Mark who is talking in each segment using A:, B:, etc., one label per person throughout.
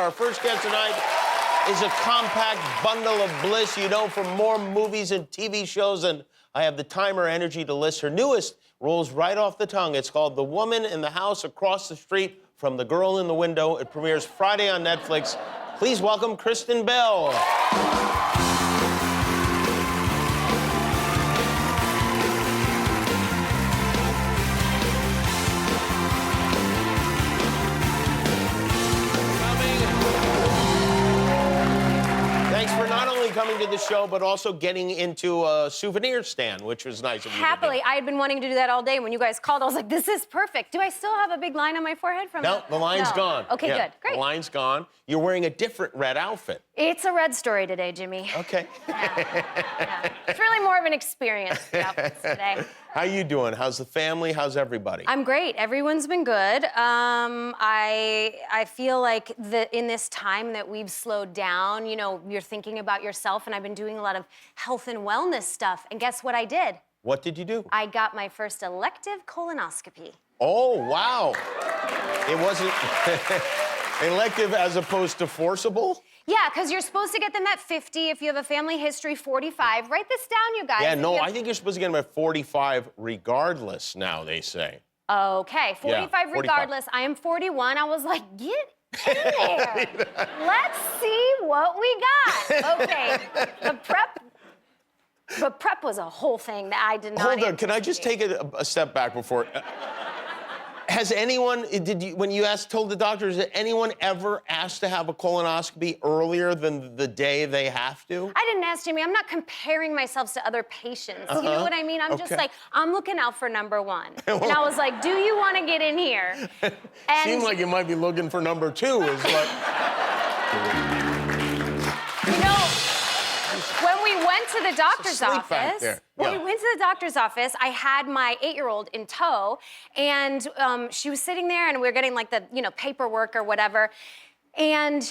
A: Our first guest tonight is a compact bundle of bliss, you know, from more movies and TV shows than I have the time or energy to list. Her newest rolls right off the tongue. It's called The Woman in the House Across the Street from the Girl in the Window. It premieres Friday on Netflix. Please welcome Kristen Bell. Coming to the show, but also getting into a souvenir stand, which was nice of you.
B: Happily, I had been wanting to do that all day. When you guys called, I was like, this is perfect. Do I still have a big line on my forehead from
A: No, the line's gone.
B: Okay,
A: yeah,
B: good, great.
A: The line's gone. You're wearing a different red outfit.
B: It's a red story today, Jimmy.
A: Okay.
B: Yeah. It's really more of an experience, the outfits today.
A: How you doing? How's the family? How's everybody?
B: I'm great. Everyone's been good. I feel like in this time that we've slowed down, you know, you're thinking about yourself, and I've been doing a lot of health and wellness stuff. And guess what I did?
A: What did you do?
B: I got my first elective colonoscopy.
A: Oh, wow. It wasn't elective as opposed to forcible?
B: Yeah, because you're supposed to get them at 50. If you have a family history, 45. Write this down, you guys.
A: Yeah, no, I think you're supposed to get them at 45 regardless now, they say.
B: Okay, 45
A: yeah, 45.
B: Regardless. I am 41. I was like, get in there. Let's see what we got. Okay, the prep was a whole thing that I did not
A: Hold on, can I just take a step back before... Has anyone, when you told the doctor, has anyone ever asked to have a colonoscopy earlier than the day they have to?
B: I didn't ask, Jimmy. I'm not comparing myself to other patients. You know what I mean? I'm just like, I'm looking out for number one. And I was like, do you want to get in here? And
A: seemed like you might be looking for number two, is what...
B: You know, when we went to the doctor's office, I had my 8-year-old in tow, and she was sitting there, and we were getting like the, you know, paperwork or whatever. And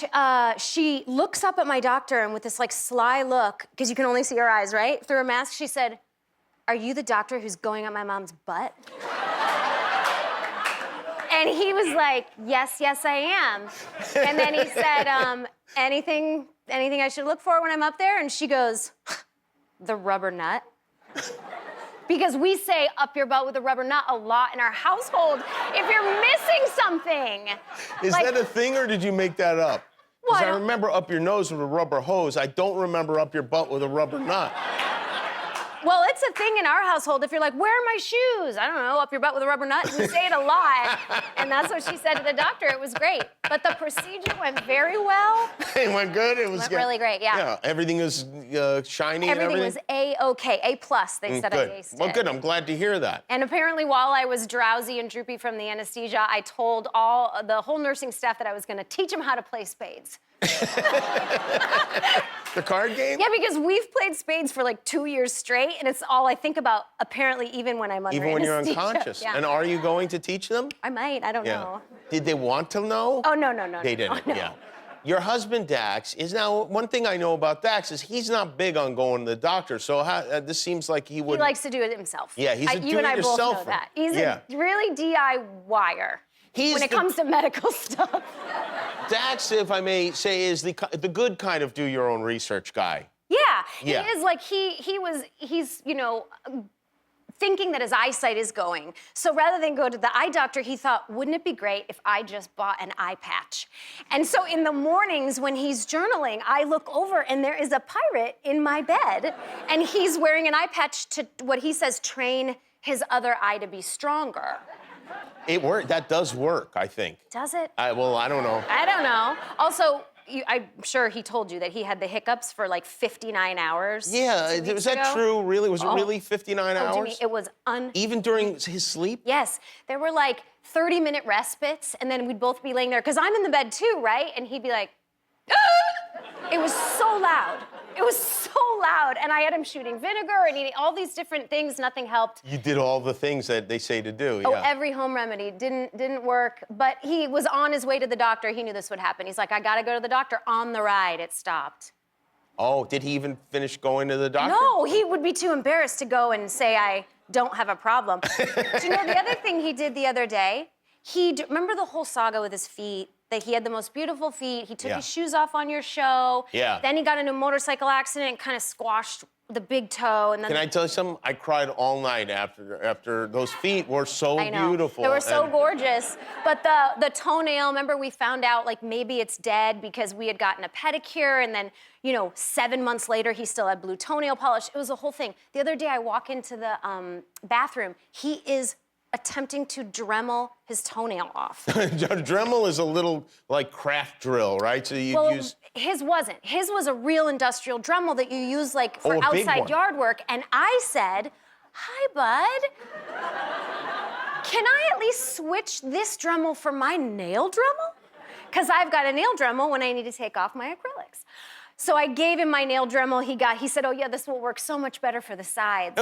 B: she looks up at my doctor, and with this like sly look, because you can only see her eyes, right? Through her mask, she said, "Are you the doctor who's going up my mom's butt?" And he was like, yes, I am. And then he said, anything I should look for when I'm up there? And she goes, the rubber nut. Because we say up your butt with a rubber nut a lot in our household if you're missing something.
A: Is like, that a thing, or did you make that up? Because I remember up your nose with a rubber hose. I don't remember up your butt with a rubber nut.
B: Well, it's a thing in our household. If you're like, where are my shoes? I don't know, up your butt with a rubber nut. We say it a lot. And that's what she said to the doctor. It was great. But the procedure went very well.
A: It went good? It was
B: really great, yeah.
A: Yeah, everything was shiny and everything?
B: Everything was A-okay, A+, they said
A: good.
B: I aced it.
A: Well, good, I'm glad to hear that.
B: And apparently while I was drowsy and droopy from the anesthesia, I told the whole nursing staff that I was gonna teach them how to play spades.
A: The card game?
B: Yeah, because we've played spades for like 2 years straight, and it's all I think about, apparently, even when I'm under
A: anesthesia. Even when you're unconscious.
B: Yeah.
A: And are you going to teach them?
B: I might, I don't know.
A: Did they want to know?
B: Oh, no.
A: They didn't,
B: oh, no.
A: Yeah. Your husband, Dax, is now... One thing I know about Dax is he's not big on going to the doctor, so this seems like he would...
B: He likes to do it himself.
A: Yeah, he's a do-it-yourselfer.
B: You and I both know that. He's a really DIYer when it comes to medical stuff.
A: Dax, if I may say, is the good kind of do-your-own-research guy.
B: Yeah, he is like, he's, you know, thinking that his eyesight is going. So rather than go to the eye doctor, he thought, wouldn't it be great if I just bought an eye patch? And so in the mornings when he's journaling, I look over and there is a pirate in my bed, and he's wearing an eye patch to, what he says, train his other eye to be stronger.
A: It worked. That does work, I think.
B: Does it?
A: Well, I don't know.
B: I don't know. Also, I'm sure he told you that he had the hiccups for like 59 hours.
A: Yeah, was that true, really? Was it really 59 hours?
B: Jimmy, it was
A: Even during his sleep?
B: Yes. There were like 30-minute respites, and then we'd both be laying there, because I'm in the bed too, right? And he'd be like, ah! It was so loud. It was so loud, and I had him shooting vinegar and eating all these different things. Nothing helped.
A: You did all the things that they say to do,
B: Oh, every home remedy didn't work, but he was on his way to the doctor. He knew this would happen. He's like, I gotta go to the doctor. On the ride, it stopped.
A: Oh, did he even finish going to the doctor?
B: No, he would be too embarrassed to go and say, I don't have a problem. Do you know the other thing he did the other day? Remember the whole saga with his feet? that he had the most beautiful feet. He took
A: Yeah.
B: his shoes off on your show.
A: Yeah.
B: Then he got into a motorcycle accident and kind of squashed the big toe. And then
A: Can I tell you something? I cried all night after those feet were so
B: I know.
A: beautiful.
B: They were so
A: and-
B: gorgeous. But the toenail, remember we found out like maybe it's dead because we had gotten a pedicure and then, 7 months later he still had blue toenail polish. It was a whole thing. The other day I walk into the bathroom. He is attempting to Dremel his toenail off.
A: Dremel is a little like craft drill, right? So you use.
B: His wasn't. His was a real industrial Dremel that you use like for
A: a big
B: outside
A: one.
B: yard work. And I said, "Hi, bud. Can I at least switch this Dremel for my nail Dremel? Because I've got a nail Dremel when I need to take off my acrylics." So I gave him my nail Dremel. He said, "Oh yeah, this will work so much better for the sides."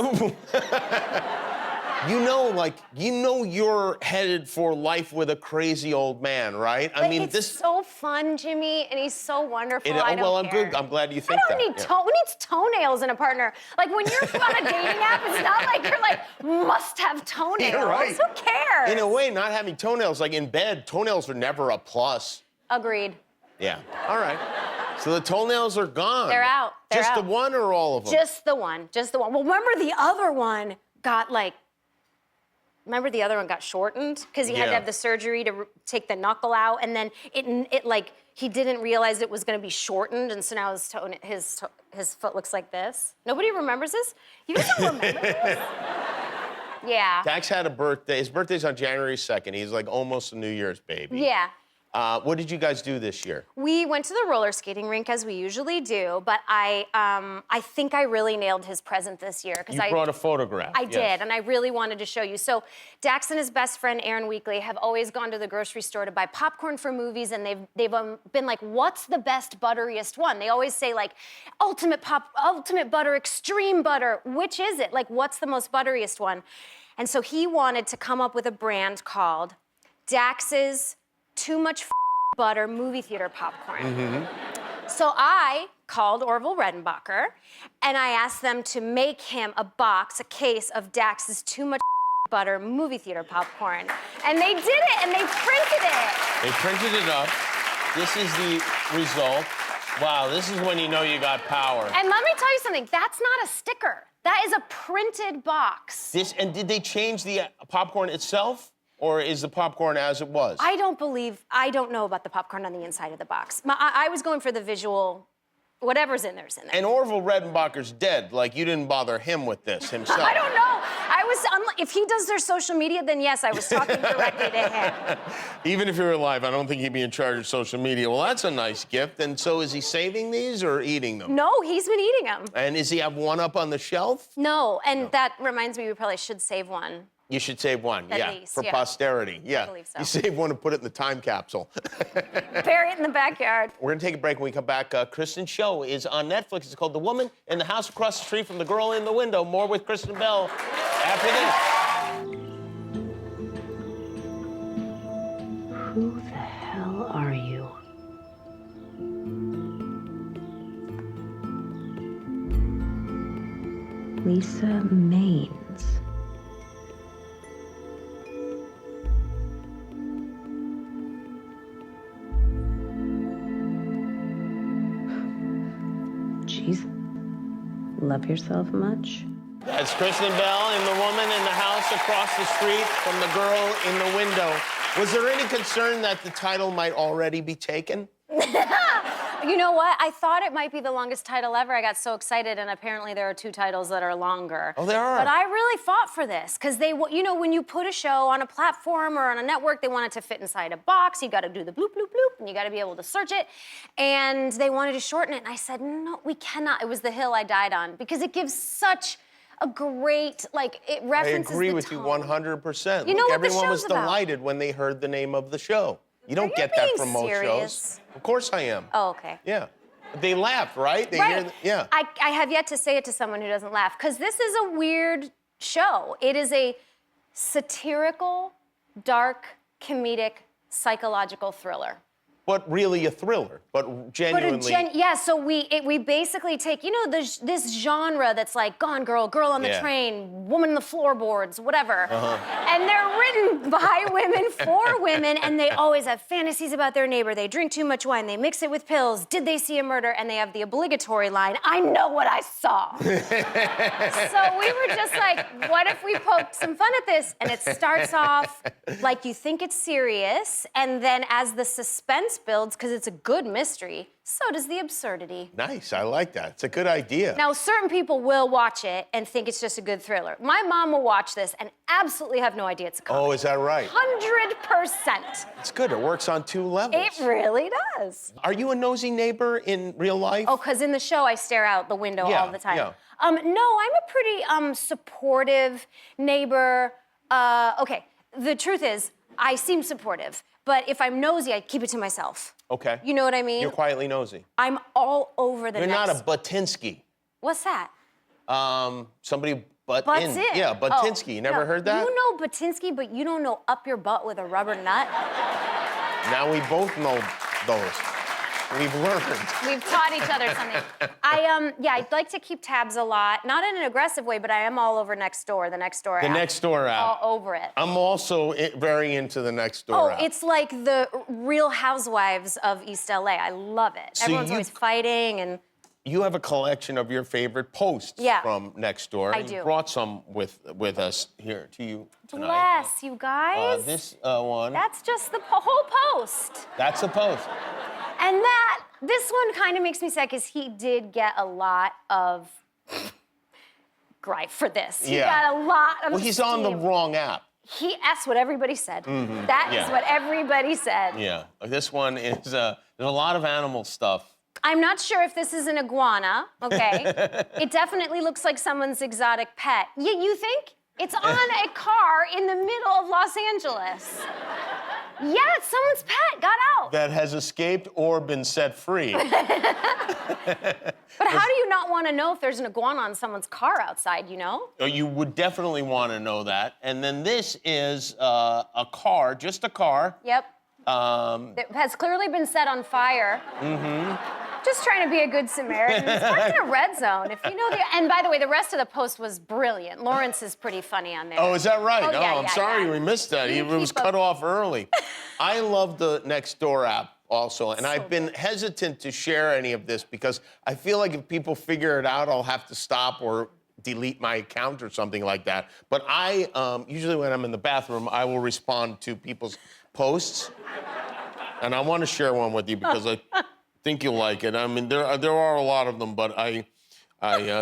A: You're headed for life with a crazy old man, right?
B: But it's so fun, Jimmy, and he's so wonderful. I don't
A: I'm
B: care.
A: good. I'm glad you think
B: I don't
A: that.
B: need who needs toenails in a partner? Like when you're on a dating app, it's not like you're like must have toenails.
A: You're right.
B: Who cares?
A: In a way, not having toenails, like in bed, toenails are never a plus.
B: Agreed.
A: Yeah. All right. So the toenails are gone.
B: They're out. They're
A: Just
B: out.
A: the one or all of them?
B: Just the one. Just the one. Well, remember the other one got shortened because he had to
A: Yeah.
B: have the surgery to take the knuckle out, and then it like he didn't realize it was going to be shortened, and so now his foot looks like this. Nobody remembers this. You guys don't remember this? Yeah.
A: Dax had a birthday. His birthday's on January 2nd. He's like almost a New Year's baby.
B: Yeah.
A: What did you guys do this year?
B: We went to the roller skating rink as we usually do, but I think I really nailed his present this year because
A: You brought a photograph.
B: I
A: yes.
B: did, and I really wanted to show you. So Dax and his best friend Aaron Weekly have always gone to the grocery store to buy popcorn for movies, and they've been like, "What's the best butteriest one?" They always say like, ultimate butter, extreme butter. Which is it? Like, what's the most butteriest one? And so he wanted to come up with a brand called Dax's Too Much Butter movie theater popcorn.
A: Mm-hmm.
B: So I called Orville Redenbacher and I asked them to make him a case of Dax's Too Much Butter movie theater popcorn. And they did it and they printed it.
A: They printed it up. This is the result. Wow, this is when you know you got power.
B: And let me tell you something, that's not a sticker. That is a printed box.
A: And did they change the popcorn itself? Or is the popcorn as it was?
B: I don't know about the popcorn on the inside of the box. I was going for the visual, whatever's in there's in there.
A: And Orville Redenbacher's dead. Like, you didn't bother him with this himself.
B: I don't know. If he does their social media, then yes, I was talking directly to him.
A: Even if you're alive, I don't think he'd be in charge of social media. Well, that's a nice gift. And so is he saving these or eating them?
B: No, he's been eating them.
A: And does he have one up on the shelf?
B: No, and that reminds me we probably should save one.
A: You should save one,
B: At least,
A: for
B: yeah.
A: posterity. Yeah.
B: I believe so.
A: You save one and put it in the time capsule.
B: Bury it in the backyard.
A: We're gonna take a break. When we come back, Kristen's show is on Netflix. It's called The Woman in the House Across the Street from the Girl in the Window. More with Kristen Bell after this.
C: Who the hell are you? Lisa Maines. Jeez. Love yourself much?
A: That's Kristen Bell and The Woman in the House Across the Street from the Girl in the Window. Was there any concern that the title might already be taken?
B: You know what? I thought it might be the longest title ever. I got so excited, and apparently there are 2 titles that are longer.
A: Oh, there are?
B: But I really fought for this, because when you put a show on a platform or on a network, they want it to fit inside a box. You got to do the bloop, bloop, bloop, and you got to be able to search it. And they wanted to shorten it, and I said, no, we cannot. It was the hill I died on, because it gives such a great, it references
A: I agree
B: the
A: with
B: tone.
A: you 100%.
B: You know what the
A: everyone was
B: show's about.
A: delighted when they heard the name of the show. You don't
B: you
A: get that
B: being
A: from most
B: serious?
A: shows. Of course I am.
B: Oh, okay.
A: Yeah. They laughed, right? They
B: Right.
A: yeah.
B: I have yet to say it to someone who doesn't laugh, because this is a weird show. It is a satirical, dark, comedic, psychological thriller.
A: but really a thriller, but genuinely.
B: Yeah, so we basically take, you know, this genre that's like Gone Girl, Girl on the Train, Woman in the Floorboards, whatever. And they're written by women for women, and they always have fantasies about their neighbor. They drink too much wine, they mix it with pills. Did they see a murder? And they have the obligatory line, I know what I saw. So we were just like, what if we poke some fun at this? And it starts off like you think it's serious, and then as the suspense builds, because it's a good mystery, so does the absurdity.
A: Nice, I like that. It's a good idea.
B: Now, certain people will watch it and think it's just a good thriller. My mom will watch this and absolutely have no idea it's a comedy.
A: Oh, is that right?
B: 100%.
A: It's good, it works on 2 levels.
B: It really does.
A: Are you a nosy neighbor in real life?
B: Oh, because in the show, I stare out the window all the time.
A: Yeah.
B: No, I'm a pretty supportive neighbor. Okay, the truth is, I seem supportive. But if I'm nosy, I keep it to myself.
A: Okay.
B: You know what I mean?
A: You're quietly nosy.
B: I'm all over the
A: You're not a Butinsky.
B: What's that?
A: Somebody butts in.
B: in.
A: Yeah, Butinsky. You never heard that?
B: You know Butinsky, but you don't know up your butt with a rubber nut?
A: Now we both know those. We've learned.
B: We've taught each other something. I'd like to keep tabs a lot. Not in an aggressive way, but I am all over Nextdoor, the Nextdoor app.
A: The Nextdoor app.
B: All over it.
A: I'm also very into the Nextdoor app.
B: Oh, it's like the Real Housewives of East LA. I love it.
A: So
B: Everyone's always fighting and...
A: You have a collection of your favorite posts from Nextdoor.
B: I do.
A: You brought some with us here to you tonight.
B: Bless you guys.
A: This one.
B: That's just the whole post.
A: That's a post.
B: And this one kind of makes me sad because he did get a lot of gripe for this. He got a lot of
A: Well, he's on the wrong app.
B: That's what everybody said. That is what everybody said.
A: Yeah. This one is, there's a lot of animal stuff.
B: I'm not sure if this is an iguana, okay? It definitely looks like someone's exotic pet. You think? It's on a car in the middle of Los Angeles. Yeah, it's someone's pet, got out.
A: That has escaped or been set free.
B: But how do you not want to know if there's an iguana on someone's car outside, you know?
A: You would definitely want to know that. And then this is a car, just a car.
B: Yep. It has clearly been set on fire. Just trying to be a good Samaritan. It's parked in a red zone. If you know and by the way, the rest of the post was brilliant. Lawrence is pretty funny on there.
A: Oh, is that right?
B: Oh, yeah,
A: I'm sorry we missed that. It was cut off early. I love the Nextdoor app also, and I've been hesitant to share any of this because I feel like if people figure it out, I'll have to stop or delete my account or something like that. But I, usually when I'm in the bathroom, I will respond to people's posts. And I want to share one with you because I think you'll like it. I mean, there are a lot of them, but I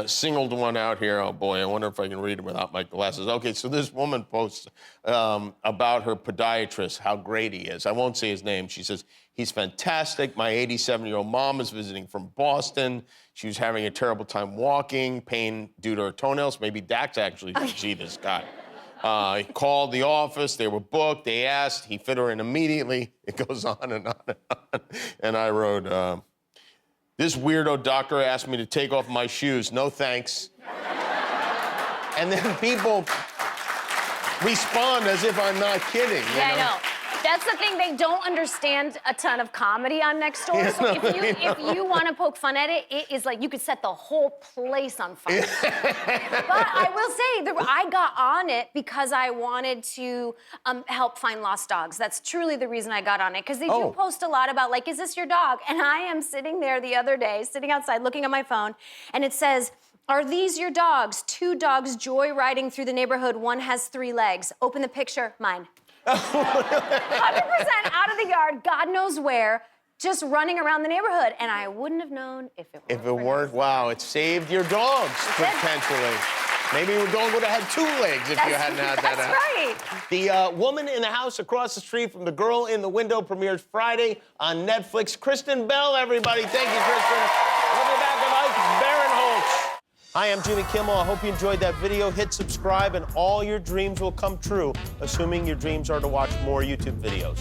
A: singled one out here. Oh, boy, I wonder if I can read it without my glasses. Okay, so this woman posts about her podiatrist, how great he is. I won't say his name. She says, he's fantastic. My 87-year-old mom is visiting from Boston. She was having a terrible time walking, pain due to her toenails. Maybe Dax actually should see this guy. He called the office, they were booked, they asked, he fit her in immediately. It goes on and on and on. And I wrote, this weirdo doctor asked me to take off my shoes, no thanks. And then people respond as if I'm not kidding.
B: Yeah, I know. That's the thing, they don't understand a ton of comedy on Nextdoor. So if you want to poke fun at it, it is like you could set the whole place on fire. But I will say, I got on it because I wanted to help find lost dogs. That's truly the reason I got on it. Because they do post a lot about, like, is this your dog? And I am sitting there the other day, sitting outside, looking at my phone, and it says, are these your dogs? 2 dogs joyriding through the neighborhood. One has 3 legs. Open the picture, mine. 100% out of the yard, God knows where, just running around the neighborhood. And I wouldn't have known if it weren't.
A: If it weren't, wow, it saved your dogs, potentially. Maybe your dog would have had 2 legs if you hadn't had that.
B: That's right.
A: The Woman in the House Across the Street from the Girl in the Window premieres Friday on Netflix. Kristen Bell, everybody. Thank you, Kristen. We'll be back with Ike Barinholtz. Hi, I'm Jimmy Kimmel. I hope you enjoyed that video. Hit subscribe and all your dreams will come true, assuming your dreams are to watch more YouTube videos.